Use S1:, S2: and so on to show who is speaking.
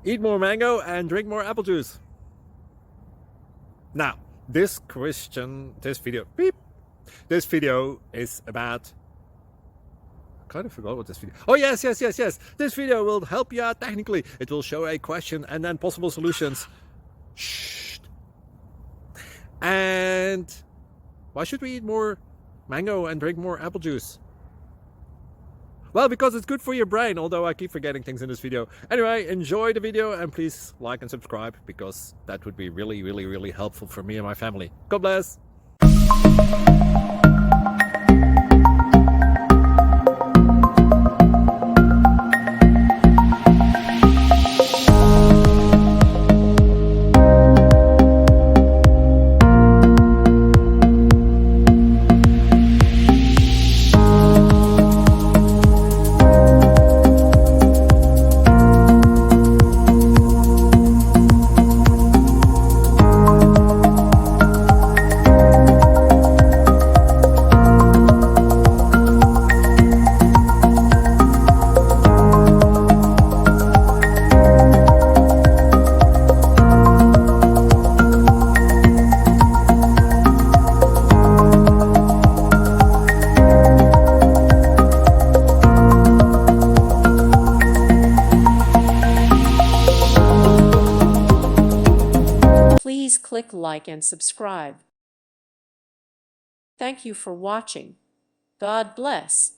S1: Eat more mango and drink more apple juice. Now, this video is about, I kind of forgot what this video. Oh, yes. This video will help you out technically. It will show a question and then possible solutions. Shh. And why should we eat more mango and drink more apple juice? Well, because it's good for your brain, although I keep forgetting things in this video. Anyway, enjoy the video and please like and subscribe, because that would be really helpful for me and my family. God bless!
S2: Please click like and subscribe. Thank you for watching. God bless.